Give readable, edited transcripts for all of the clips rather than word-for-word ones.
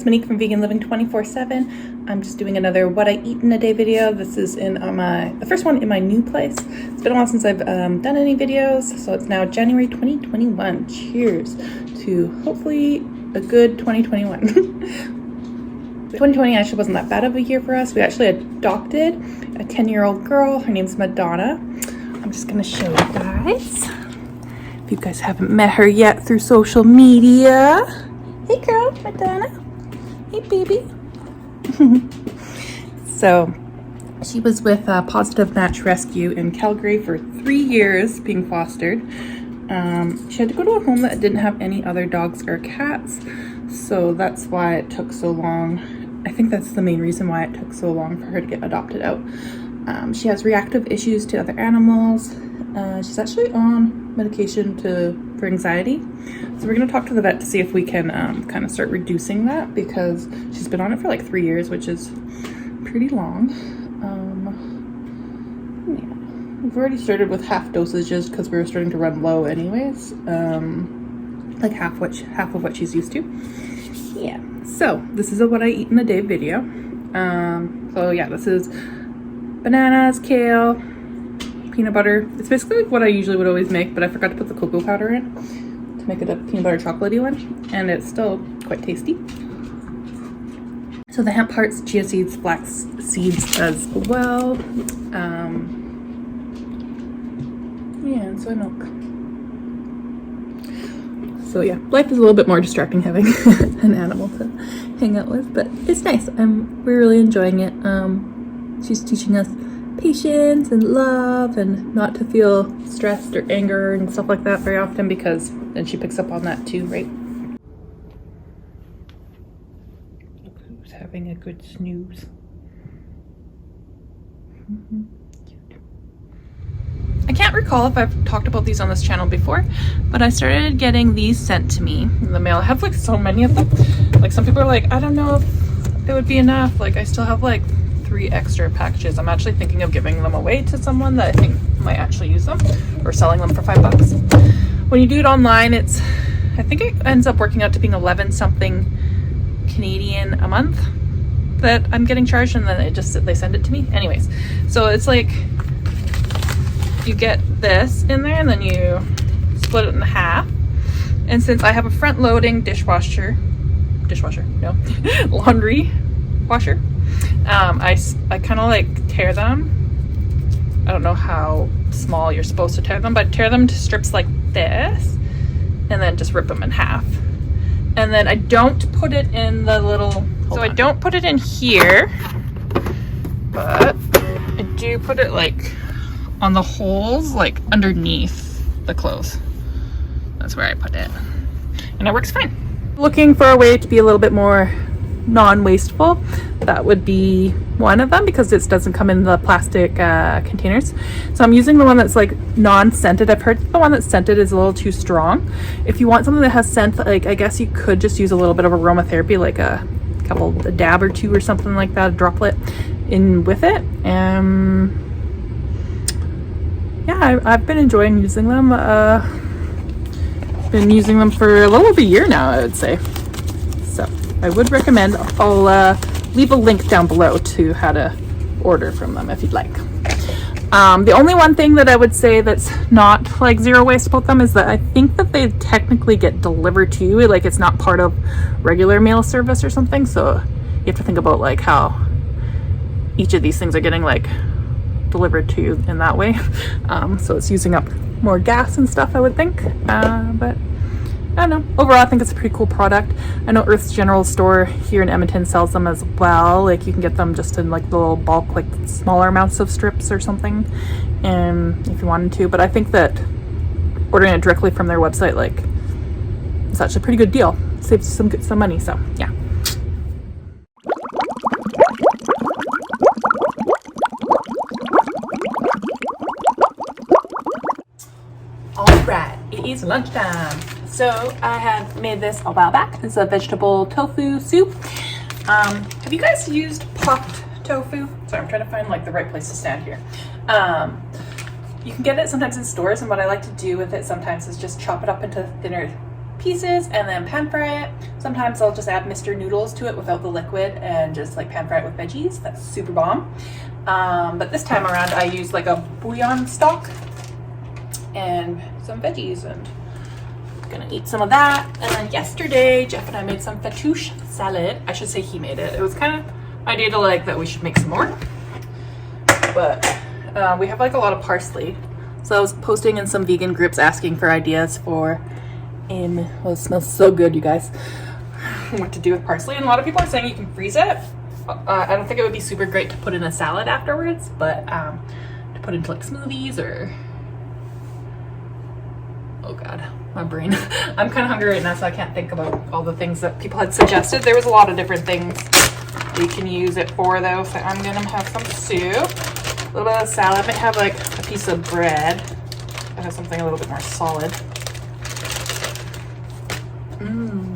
Monique from Vegan Living 24/7. I'm just doing another what I eat in a day video. This is in the first one in my new place. It's been a while since I've done any videos, so it's now January 2021. Cheers to hopefully a good 2021. 2020 actually wasn't that bad of a year for us. We actually adopted a 10-year-old girl. Her name's Madonna. I'm just gonna show you guys. If you guys haven't met her yet through social media. Hey girl, Madonna. Hey baby. So she was with Positive Match Rescue in Calgary for 3 years being fostered. She had to go to a home that didn't have any other dogs or cats, so that's why it took so long. I think that's the main reason why it took so long for her to get adopted out. She has reactive issues to other animals. She's actually on medication for anxiety. So we're gonna talk to the vet to see if we can kind of start reducing that, because she's been on it for like 3 years, which is pretty long. Yeah. We've already started with half dosages because we were starting to run low anyways. Like half of what she's used to. Yeah. So this is a what I eat in a day video. So yeah, this is bananas, kale, peanut butter. It's basically like what I usually would always make, but I forgot to put the cocoa powder in to make it a peanut butter chocolatey one, and it's still quite tasty. So the hemp hearts, chia seeds, flax seeds as well. Yeah, and soy milk. So yeah, life is a little bit more distracting having an animal to hang out with, but it's nice. We're really enjoying it. She's teaching us patience and love and not to feel stressed or anger and stuff like that very often, because then she picks up on that too, right? Look who's having a good snooze. Cute. I can't recall if I've talked about these on this channel before, but I started getting these sent to me in the mail. I have like so many of them. Like some people are like, I don't know if it would be enough. Like I still have like 3 extra packages. I'm actually thinking of giving them away to someone that I think might actually use them, or selling them for $5. When you do it online, I think it ends up working out to being 11 something Canadian a month that I'm getting charged, and then they send it to me. Anyways, so it's like you get this in there and then you split it in half. And since I have a front loading laundry washer, I kind of like tear them. I don't know how small you're supposed to tear them, but tear them to strips like this and then just rip them in half. And then I don't put it in the little, I don't put it in here, but I do put it like on the holes, like underneath the clothes. That's where I put it, and it works fine. Looking for a way to be a little bit more non-wasteful, that would be one of them, because it doesn't come in the plastic containers. So I'm using the one that's like non-scented. I've heard the one that's scented is a little too strong. If you want something that has scent, like I guess you could just use a little bit of aromatherapy, like a dab or two or something like that, a droplet in with it. Yeah, I've been enjoying using them. Been using them for a little over a year now, I would say. So I would recommend. I'll leave a link down below to how to order from them if you'd like. The only one thing that I would say that's not like zero waste about them is that I think that they technically get delivered to you. Like it's not part of regular mail service or something. So you have to think about like how each of these things are getting like delivered to you in that way. So it's using up more gas and stuff, I would think. But I don't know. Overall, I think it's a pretty cool product. I know Earth's General Store here in Edmonton sells them as well. Like you can get them just in like the little bulk, like smaller amounts of strips or something, and if you wanted to. But I think that ordering it directly from their website, like, it's actually a pretty good deal. Saves some money. So yeah. Alright, it is lunchtime. So I have made this a while back. It's a vegetable tofu soup. Have you guys used popped tofu? Sorry, I'm trying to find like the right place to stand here. You can get it sometimes in stores, and what I like to do with it sometimes is just chop it up into thinner pieces and then pan fry it. Sometimes I'll just add Mr. Noodles to it without the liquid and just like pan fry it with veggies. That's super bomb. But this time around I used like a bouillon stock and some veggies, and I'm gonna eat some of that. And then yesterday Jeff and I made some fattoush salad. I should say he made it. It was kind of idea to like that we should make some more, but we have like a lot of parsley. So I was posting in some vegan groups asking for ideas for well, it smells so good, you guys, what to do with parsley. And a lot of people are saying you can freeze it. I don't think it would be super great to put in a salad afterwards, but to put into like smoothies or, oh god, my brain. I'm kind of hungry right now, so I can't think about all the things that people had suggested. There was a lot of different things we can use it for though. So I'm gonna have some soup, a little bit of salad. I might have like a piece of bread. I have something a little bit more solid.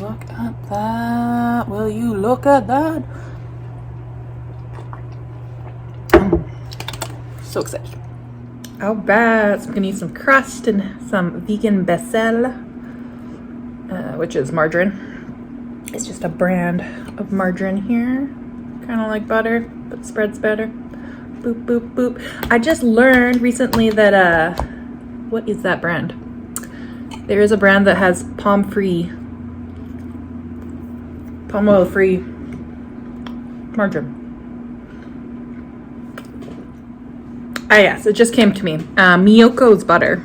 Look at that. Will you look at that? So excited. All right, so I'm gonna use some crust and some vegan becel, which is margarine. It's just a brand of margarine here. Kind of like butter, but spreads better. Boop, boop, boop. I just learned recently that, what is that brand? There is a brand that has palm oil free margarine. Ah yes, it just came to me. Miyoko's butter.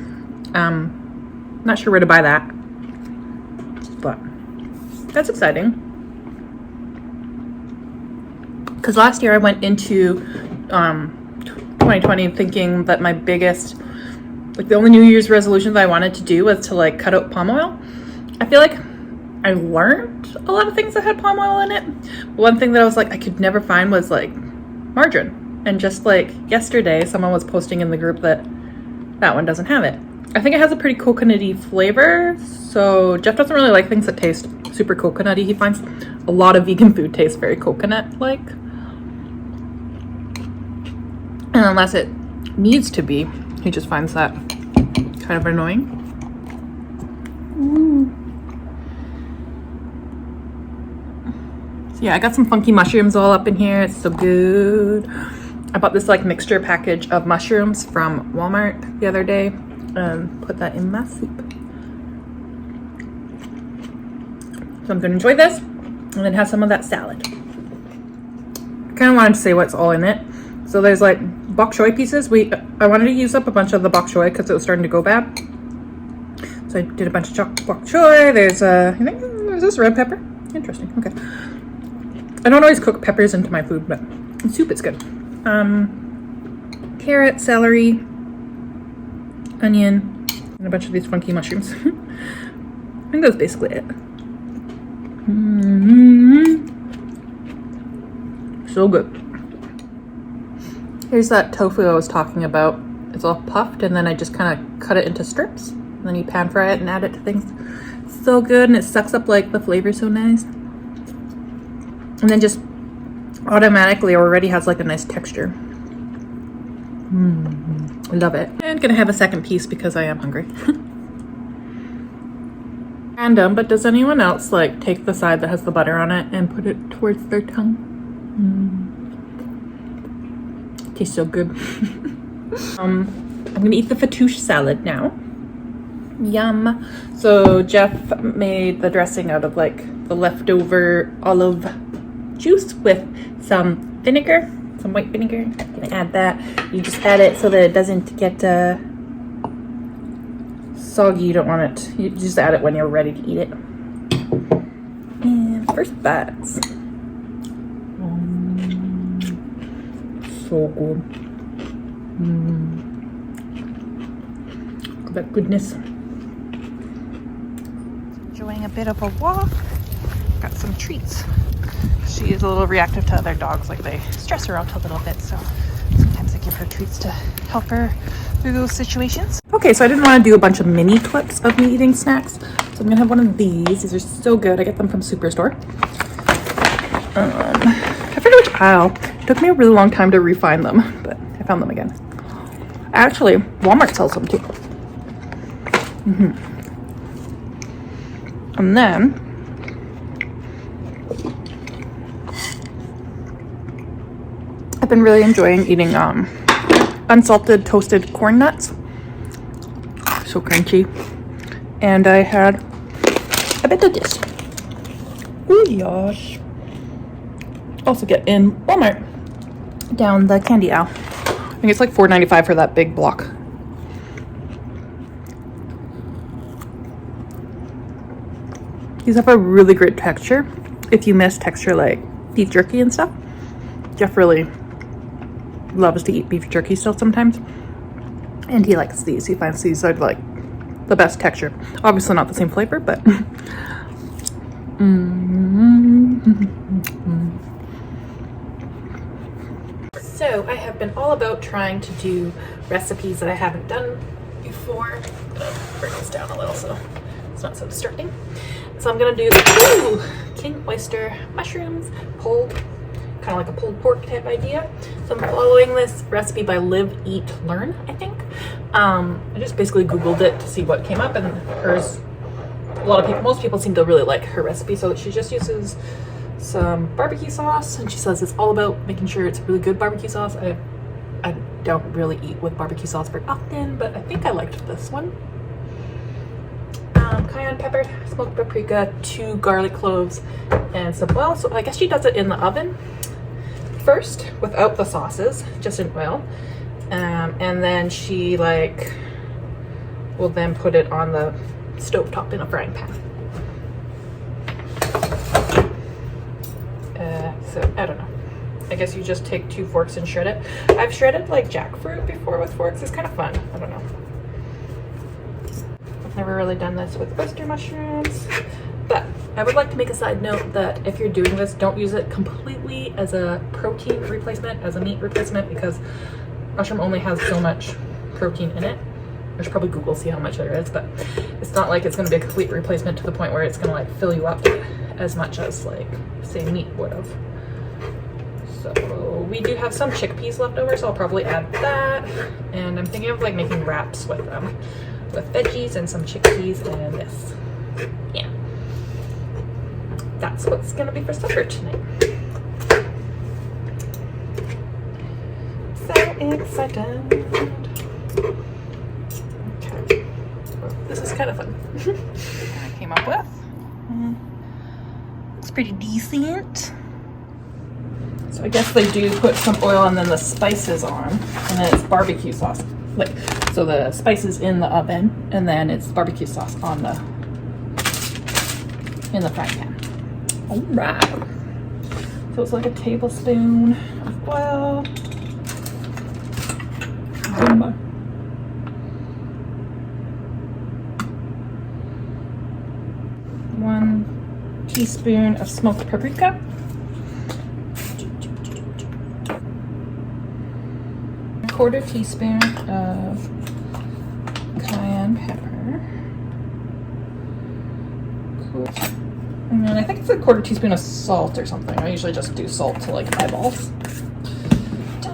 Not sure where to buy that, but that's exciting. Because last year I went into 2020 thinking that my biggest, like the only New Year's resolution that I wanted to do was to like cut out palm oil. I feel like I learned a lot of things that had palm oil in it. But one thing that I was like, I could never find was like margarine. And just like yesterday, someone was posting in the group that that one doesn't have it. I think it has a pretty coconutty flavor. So Jeff doesn't really like things that taste super coconutty. He finds a lot of vegan food tastes very coconut-like. And unless it needs to be, he just finds that kind of annoying. So yeah, I got some funky mushrooms all up in here. It's so good. I bought this like mixture package of mushrooms from Walmart the other day and put that in my soup. So I'm gonna enjoy this and then have some of that salad. Kind of wanted to say what's all in it. So there's like bok choy pieces. I wanted to use up a bunch of the bok choy because it was starting to go bad. So I did a bunch of bok choy. There's I think there's this red pepper. Interesting. Okay. I don't always cook peppers into my food, but in soup it's good. Carrot, celery, onion, and a bunch of these funky mushrooms. I think that's basically it. So good. Here's that tofu I was talking about. It's all puffed, and then I just kind of cut it into strips. And then you pan fry it and add it to things. So good, and it sucks up like the flavor so nice. And then just automatically already has like a nice texture. I love it. And gonna have a second piece because I am hungry. Random, but does anyone else like take the side that has the butter on it and put it towards their tongue? Tastes so good. I'm gonna eat the fattoush salad now. Yum. So Jeff made the dressing out of like the leftover olive juice with some vinegar, some white vinegar. I'm gonna add that. You just add it so that it doesn't get soggy. You don't want it. You just add it when you're ready to eat it. And first bites. So good. Look at that goodness. Enjoying a bit of a walk. Got some treats. She is a little reactive to other dogs, like they stress her out a little bit, so sometimes I give her treats to help her through those situations. Okay, so I didn't want to do a bunch of mini clips of me eating snacks, so I'm gonna have one of these. These are so good. I get them from Superstore. I forget which aisle. It took me a really long time to refine them, but I found them again. Actually, Walmart sells them too. And then I've been really enjoying eating unsalted toasted corn nuts. So crunchy. And I had a bit of this. Oh gosh. Also get in Walmart down the candy aisle. I think it's like $4.95 for that big block. These have a really great texture. If you miss texture like beef jerky and stuff, Jeff really loves to eat beef jerky still sometimes. And he likes these. He finds these are like the best texture. Obviously not the same flavor, but So I have been all about trying to do recipes that I haven't done before. I'm gonna bring this down a little so it's not so distracting. So I'm gonna do the king oyster mushrooms, pulled, kind of like a pulled pork type idea. So I'm following this recipe by Live, Eat, Learn, I think. I just basically Googled it to see what came up, and hers, most people seem to really like her recipe. So she just uses some barbecue sauce, and she says it's all about making sure it's really good barbecue sauce. I don't really eat with barbecue sauce very often, but I think I liked this one. Cayenne pepper, smoked paprika, 2 garlic cloves, and some oil. So I guess she does it in the oven first without the sauces, just in oil, and then she will then put it on the stovetop in a frying pan. So I don't know. I guess you just take 2 forks and shred it. I've shredded like jackfruit before with forks. It's kind of fun. I don't know. I've never really done this with oyster mushrooms, but I would like to make a side note that if you're doing this, don't use it completely as a protein replacement, as a meat replacement, because mushroom only has so much protein in it. I should probably Google, see how much there is, but it's not like it's going to be a complete replacement to the point where it's going to like fill you up as much as like say meat would have. So we do have some chickpeas left over, so I'll probably add that. And I'm thinking of like making wraps with them, with veggies and some chickpeas and this. Yeah, that's what's gonna be for supper tonight. So excited. Okay, this is kind of fun. I came up with. Looks pretty decent. So I guess they do put some oil and then the spices on, and then it's barbecue sauce. So the spices in the oven, and then it's barbecue sauce on in the frying pan. All right. So it's like a tablespoon of oil. 1 teaspoon of smoked paprika. 1/4 teaspoon of cayenne pepper. Cool. And then I think it's a 1/4 teaspoon of salt or something. I usually just do salt to like eyeballs. So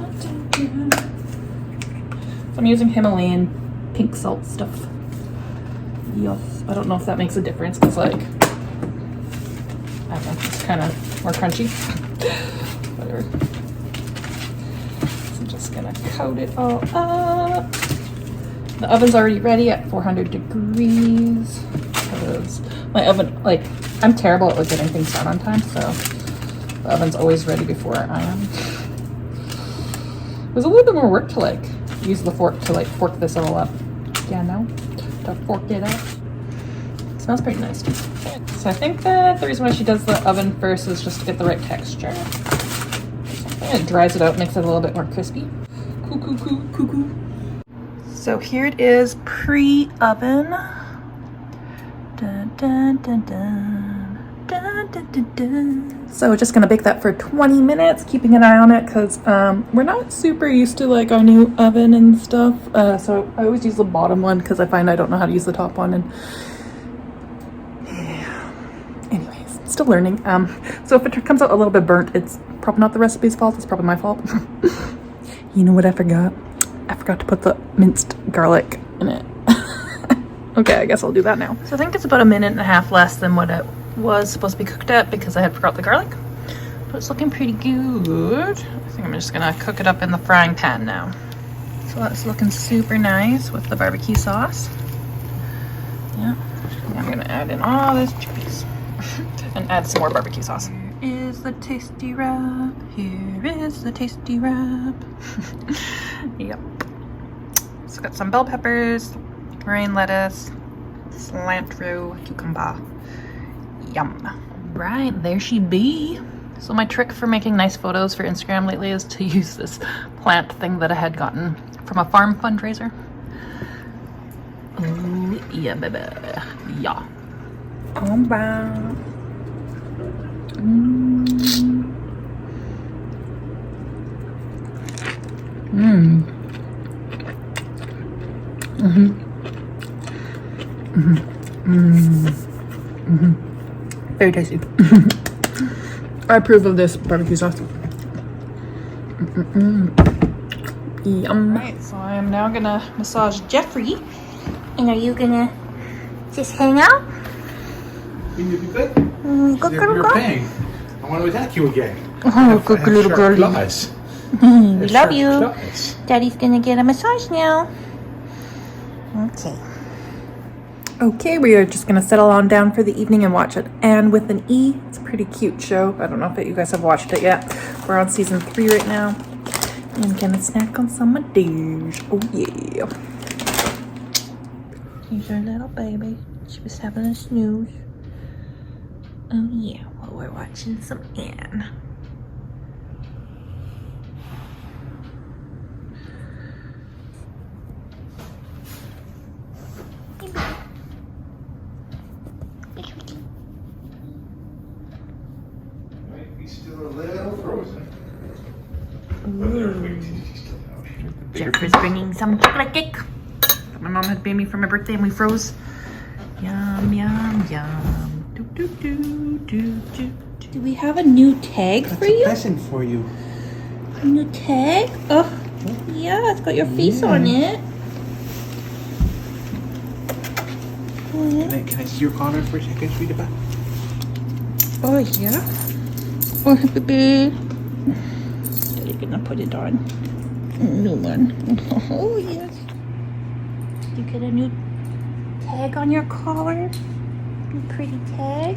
I'm using Himalayan pink salt stuff. Yes, I don't know if that makes a difference because like, I don't know, it's kind of more crunchy. Whatever. Gonna coat it all up. The oven's already ready at 400 degrees because my oven, like, I'm terrible at like getting things done on time, so the oven's always ready before I am. It was a little bit more work to like use the fork to like fork this all up. Yeah, no, to fork it up. It smells pretty nice too. So I think that the reason why she does the oven first is just to get the right texture. It dries it out, makes it a little bit more crispy. Cuckoo. So here it is pre-oven. Dun, dun, dun, dun. Dun, dun, dun, dun. So we're just gonna bake that for 20 minutes, keeping an eye on it because we're not super used to like our new oven and stuff. So I always use the bottom one because I find I don't know how to use the top one, and yeah. Anyways, still learning. So if it comes out a little bit burnt, it's probably not the recipe's fault, it's probably my fault. You know what I forgot? I forgot to put the minced garlic in it. Okay, I guess I'll do that now. So I think it's about a minute and a half less than what it was supposed to be cooked at because I had forgot the garlic. But it's looking pretty good. I think I'm just gonna cook it up in the frying pan now. So that's looking super nice with the barbecue sauce. Yeah, I'm gonna add in all this chickpeas and add some more barbecue sauce. Here is the tasty wrap. Here is the tasty wrap. Yep. So got some bell peppers, green lettuce, cilantro, cucumber. Yum. Right, there she be. So my trick for making nice photos for Instagram lately is to use this plant thing that I had gotten from a farm fundraiser. Oh, yeah, baby. Yeah. Come back. Very tasty. I approve of this barbecue sauce. Yum. Alright, so I am now gonna massage Jeffrey. And are you gonna just hang out? You're paying. I want to attack you again. Oh, good little girlie. Claws. We love you. Claws. Daddy's gonna get a massage now. Okay. Okay, we are just gonna settle on down for the evening and watch it. And with an E, it's a pretty cute show. I don't know if you guys have watched it yet. We're on season 3 right now. And gonna snack on some Madonna. Oh yeah. Here's our little baby. She was having a snooze. Oh yeah, while we're watching some Anne. Might be still a little frozen. Jeffrey's bringing some chocolate cake. My mom had made me for my birthday and we froze. Yum, yum, yum. Do, do, do, do, do. Do we have a new tag for you? Present for you. A new tag? Oh, yeah, it's got your face on it. Can I see your collar for a second, sweetie pie? Oh, yeah. Oh, baby. Daddy's gonna put it on. New one. Oh, yes. You get a new tag on your collar? New pretty tag.